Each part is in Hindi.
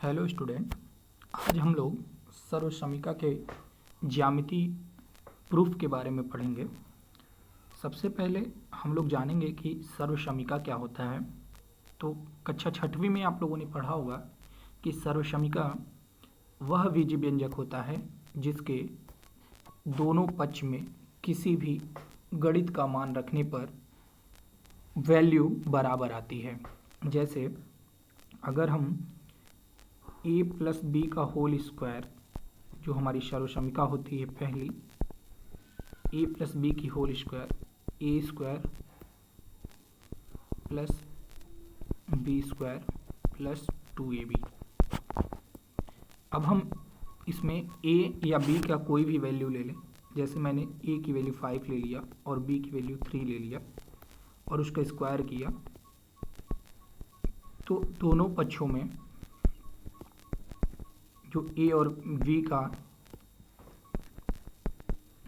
Hello student. आज हम लोग सर्वसमीका के ज्यामिति प्रूफ के बारे में पढ़ेंगे। सबसे पहले हम लोग जानेंगे कि सर्वसमीका क्या होता है। तो कक्षा छठवीं में आप लोगों ने पढ़ा होगा कि सर्वसमीका वह बीजीय व्यंजक होता है जिसके दोनों पक्ष में किसी भी गणित का मान रखने पर वैल्यू बराबर आती है। जैसे अगर हम a प्लस बी का होल स्क्वायर, जो हमारी सर्वसमीका होती है पहली, a प्लस बी की whole square A square plus B square plus 2ab। अब हम इसमें a या b का कोई भी वैल्यू ले लें। जैसे मैंने a की वैल्यू 5 ले लिया और b की वैल्यू 3 ले लिया और उसका स्क्वायर किया, तो दोनों पक्षों में जो a और b का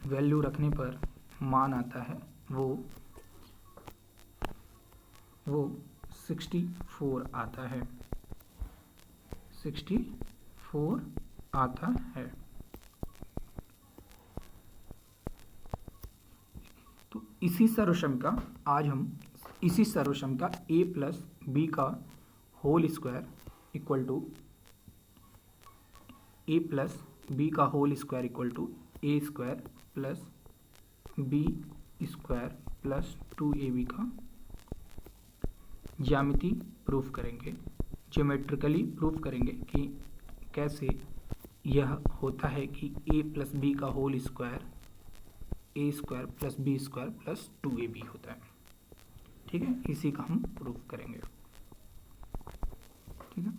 वैल्यू रखने पर मान आता है वो 64 आता है। 64 आता है। तो इसी सर्वसमीका आज हम इसी सर्वसमीका a प्लस बी का whole square equal to a plus B का whole square equal to A square plus B square plus 2ab का ज्यामिति प्रूफ करेंगे, ज्योमेट्रिकली प्रूफ करेंगे कि कैसे यह होता है कि a प्लस बी का whole square A square plus B square plus 2ab होता है। ठीक है, इसी का हम प्रूफ करेंगे। ठीक है,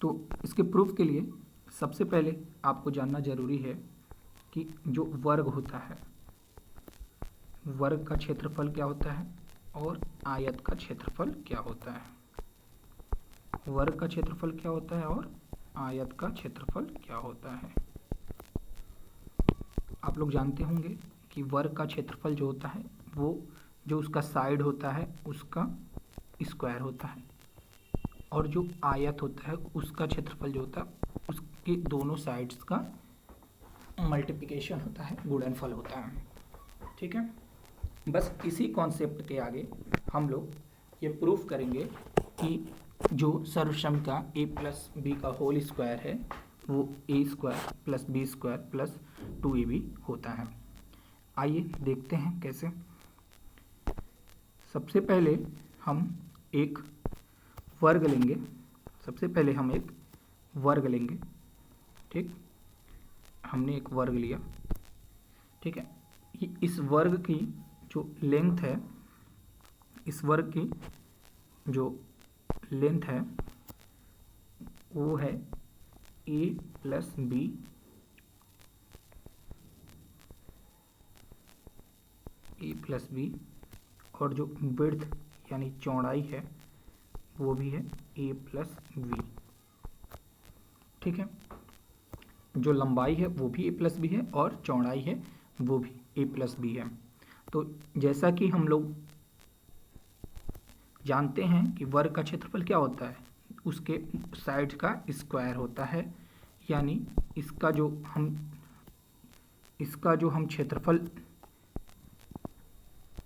तो इसके प्रूफ के लिए सबसे पहले आपको जानना जरूरी है कि जो वर्ग होता है, वर्ग का क्षेत्रफल क्या होता है और आयत का क्षेत्रफल क्या होता है। वर्ग का क्षेत्रफल क्या होता है और आयत का क्षेत्रफल क्या होता है। आप लोग जानते होंगे कि वर्ग का क्षेत्रफल जो होता है वो जो उसका साइड होता है उसका स्क्वायर होता है, और जो आयत होता है उसका क्षेत्रफल जो होता है उसके दोनों साइड्स का मल्टीप्लिकेशन होता है, गुणनफल होता है। ठीक है, बस इसी कॉन्सेप्ट के आगे हम लोग ये प्रूफ करेंगे कि जो सर्वसमीका a प्लस बी का होल स्क्वायर है वो A square plus B square plus 2ab होता है। आइए देखते हैं कैसे। सबसे पहले हम एक वर्ग लेंगे। ठीक, हमने एक वर्ग लिया। ठीक है, इस वर्ग की जो लेंथ है, इस वर्ग की जो लेंथ है वो है a प्लस बी, और जो विड्थ यानी चौड़ाई है वो भी है a प्लस बी। ठीक है, जो लंबाई है वो भी a प्लस बी है और चौड़ाई है वो भी a प्लस बी है। तो जैसा कि हम लोग जानते हैं कि वर्ग का क्षेत्रफल क्या होता है, उसके साइड का स्क्वायर होता है। यानी इसका जो हम क्षेत्रफल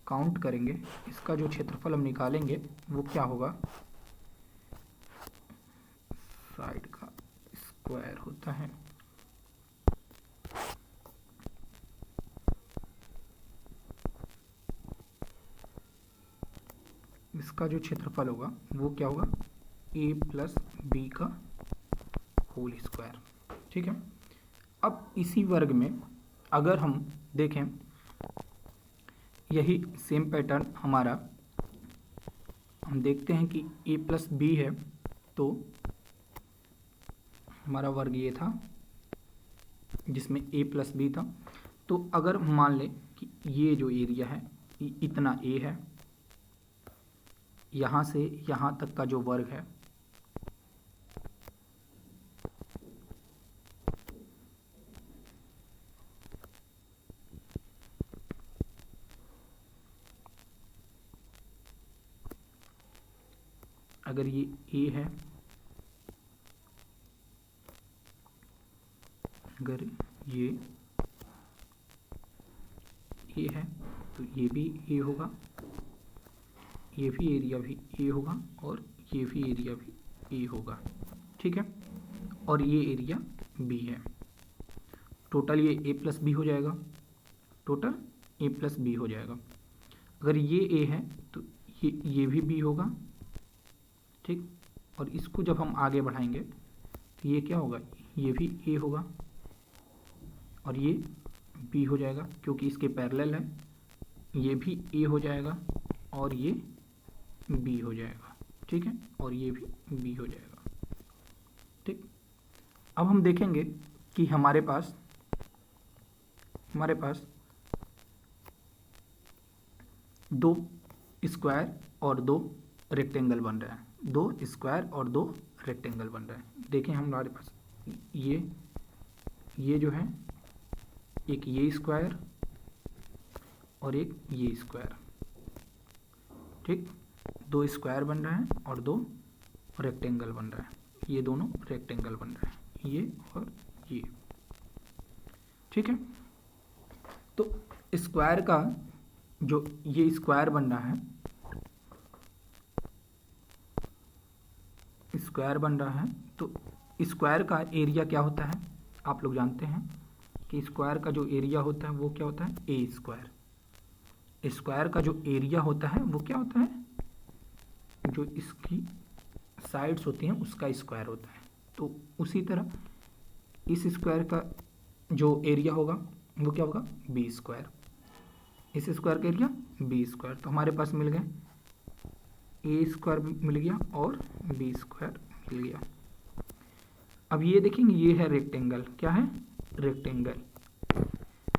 काउंट करेंगे, इसका जो क्षेत्रफल हम निकालेंगे वो क्या होगा, साइड का स्क्वायर होता है। इसका जो क्षेत्रफल होगा वो क्या होगा, a प्लस बी का होल स्क्वायर। ठीक है, अब इसी वर्ग में अगर हम देखें, यही सेम पैटर्न हमारा हम देखते हैं कि a प्लस बी है, तो हमारा वर्ग ये था जिसमें a प्लस बी था। तो अगर मान लें कि ये जो एरिया है इतना a है, यहाँ से यहाँ तक का जो वर्ग है अगर ये a है अगर ये ए है तो ये भी ए होगा, ये भी एरिया भी ए होगा और ये भी एरिया भी ए होगा, ठीक है। और ये एरिया बी है। टोटल ये ए प्लस बी हो जाएगा, टोटल ए प्लस बी हो जाएगा। अगर ये ए है तो ये भी बी होगा, ठीक। और इसको जब हम आगे बढ़ाएंगे तो ये क्या होगा, ये भी ए होगा और ये बी हो जाएगा क्योंकि इसके पैरेलल है। ये भी ए हो जाएगा और ये बी हो जाएगा, ठीक है। और ये भी बी हो जाएगा, ठीक। अब हम देखेंगे कि हमारे पास दो स्क्वायर और दो रेक्टेंगल बन रहे हैं, दो स्क्वायर और दो रेक्टेंगल बन रहे हैं। देखें हमारे पास ये जो है, एक ये स्क्वायर और एक ये स्क्वायर, ठीक। दो स्क्वायर बन रहे हैं और दो रेक्टेंगल बन रहे हैं, ये दोनों रेक्टेंगल बन रहे हैं, ये और ये, ठीक है। तो स्क्वायर का जो ये स्क्वायर बन रहा है, स्क्वायर बन रहा है, तो स्क्वायर का एरिया क्या होता है, आप लोग जानते हैं कि स्क्वायर का जो एरिया होता है वो क्या होता है, ए स्क्वायर। स्क्वायर का जो एरिया होता है वो क्या होता है, जो इसकी साइड्स होती हैं उसका स्क्वायर होता है। तो उसी तरह इस स्क्वायर का जो एरिया होगा वो क्या होगा, बी स्क्वायर। इस स्क्वायर का एरिया बी स्क्वायर। तो हमारे पास मिल गए, ए स्क्वायर मिल गया और बी स्क्वायर मिल गया। अब ये देखेंगे, ये है रेक्टेंगल, क्या है, रेक्टेंगल।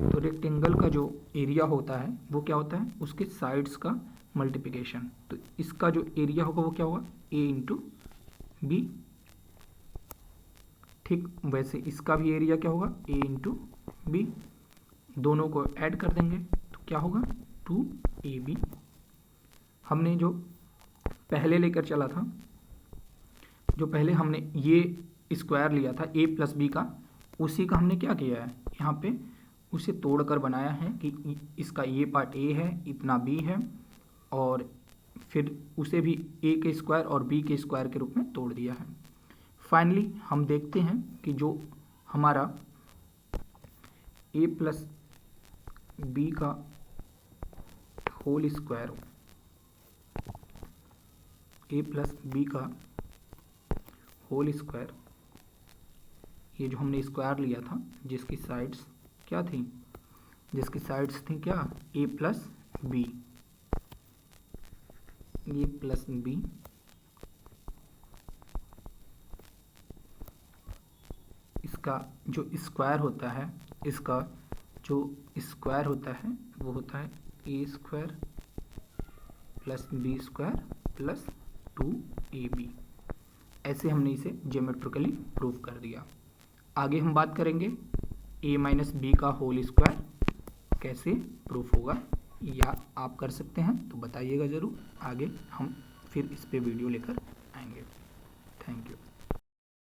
तो रेक्टेंगल का जो एरिया होता है वो क्या होता है, उसके साइड्स का मल्टीप्लिकेशन। तो इसका जो एरिया होगा वो क्या होगा, ए इंटू बी, ठीक। वैसे इसका भी एरिया क्या होगा, ए इंटू बी। दोनों को ऐड कर देंगे तो क्या होगा, 2ab। हमने जो पहले लेकर चला था, जो पहले हमने ये स्क्वायर लिया था a प्लस बी का, उसी का हमने क्या किया है, यहाँ पे उसे तोड़कर बनाया है कि इसका ये पार्ट a है, इतना b है, और फिर उसे भी a के स्क्वायर और b के स्क्वायर के रूप में तोड़ दिया है। फाइनली हम देखते हैं कि जो हमारा a प्लस बी का होल स्क्वायर, ए प्लस बी का होल स्क्वायर, ये जो हमने स्क्वायर लिया था जिसकी साइड्स क्या थी, जिसकी साइड्स थी क्या, ए प्लस बी, ए प्लस बी, इसका जो स्क्वायर होता है, इसका जो स्क्वायर होता है वो होता है A square plus B square plus 2ab। ऐसे हमने इसे ज्योमेट्रिकली प्रूव कर दिया। आगे हम बात करेंगे a माइनस बी का होल स्क्वायर कैसे प्रूफ होगा, या आप कर सकते हैं तो बताइएगा ज़रूर। आगे हम फिर इस पे वीडियो लेकर आएंगे। Thank you.